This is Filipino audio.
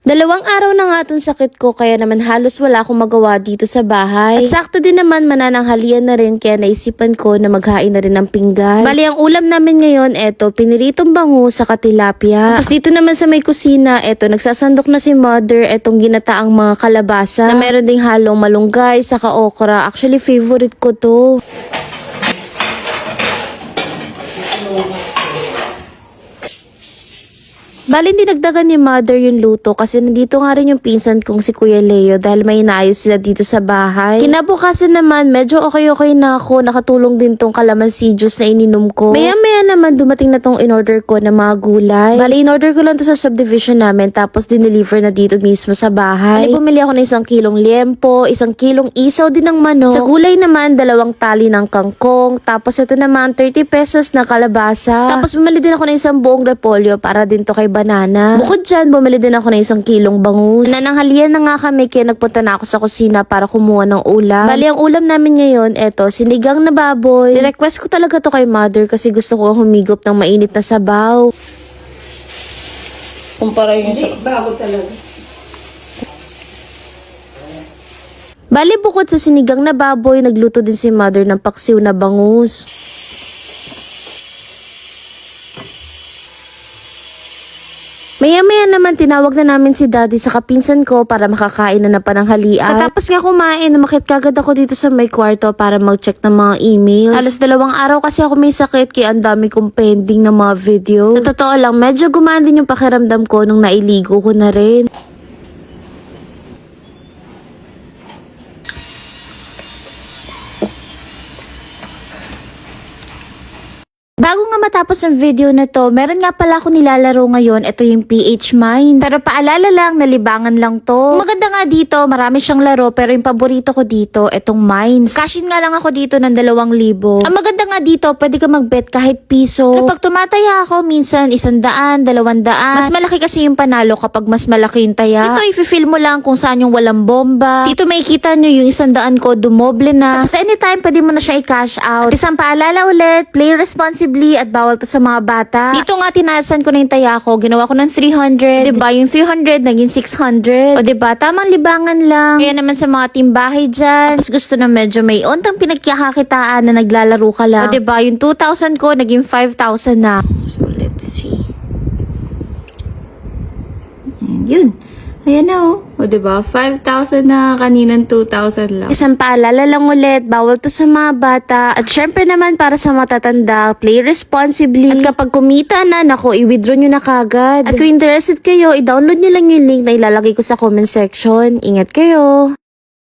2 araw na nga itong sakit ko kaya naman halos wala akong magawa dito sa bahay. At sakto din naman manananghalian na rin kaya naisipan ko na maghain na rin ng pinggan. Bali ang ulam namin ngayon eto piniritong bangus sa tilapia. Tapos dito naman sa may kusina eto nagsasandok na si mother etong ginataang mga kalabasa na meron ding halong malunggay saka okra. Actually favorite ko to. Bali, dinagdagan ni mother yung luto kasi nandito nga rin yung pinsan kong si Kuya Leo dahil may inaayos sila dito sa bahay. Kinabukasan naman, medyo okay na ako. Nakatulong din tong calamansi juice na ininom ko. Maya-maya naman dumating na tong in-order ko na mga gulay. Bali, in-order ko lang to sa subdivision namin tapos dineliver na dito mismo sa bahay. Bali, bumili ako ng 1 kilong liempo, 1 kilong isaw din ng manok. Sa gulay naman, 2 tali ng kangkong. Tapos ito naman, 30 pesos na kalabasa. Tapos bumili din ako ng 1 buong repolyo para din to kay banana. Bukod dyan, bumili din ako ng 1 kilong bangus. Nananghalian na nga kami kaya nagpunta na ako sa kusina para kumuha ng ulam. Bali, ang ulam namin ngayon, eto, sinigang na baboy. Request ko talaga to kay mother kasi gusto ko humigop ng mainit na sabaw. Kumpara yung Hindi, bago talaga. Bali, bukod sa sinigang na baboy, nagluto din si mother ng paksiw na bangus. Maya-maya naman tinawag na namin si daddy sa kapinsan ko para makakain na ng pananghalian. Katapos nga kumain, umakit kagad ako dito sa may kwarto para mag-check ng mga emails. Halos 2 araw kasi ako may sakit kaya ang dami kong pending ng mga video. Sa totoo lang, medyo gumaan din yung pakiramdam ko nung nailigo ko na rin. Bago nga matapos ang video na to, meron nga pala ako nilalaro ngayon. Ito yung PH Mines. Pero paalala lang, nalibangan lang to. Maganda nga dito, marami siyang laro. Pero yung paborito ko dito, itong Mines. Cash in nga lang ako dito ng 2,000. Ang maganda nga dito, pwede ka mag-bet kahit piso. Pero pag tumataya ako, minsan 100, 200. Mas malaki kasi yung panalo kapag mas malaki yung taya. Dito, i-feel mo lang kung saan yung walang bomba. Dito makikita nyo yung 100 ko, dumoble na. Tapos anytime, pwede mo na siya i-cash out. At isang paalala ulit, play responsibly at bawal to sa mga bata. Dito nga tinasan ko na yung taya ko. Ginawa ko ng 300. Diba? Yung 300 naging 600. O diba? Tamang libangan lang. Kaya naman sa mga timbahay dyan. Tapos gusto na medyo may ontang pinagkakakitaan na naglalaro ka lang. O diba? Yung 2,000 ko naging 5,000 na. So let's see. Yun. Ayan na oh. O diba? 5,000 na kaninang 2,000 lang. Isang paalala lang ulit, bawal to sa mga bata. At syempre naman para sa matatanda, play responsibly. At kapag kumita na, nako, i-withdraw nyo na kagad. At kung interested kayo, i-download nyo lang yung link na ilalagay ko sa comment section. Ingat kayo!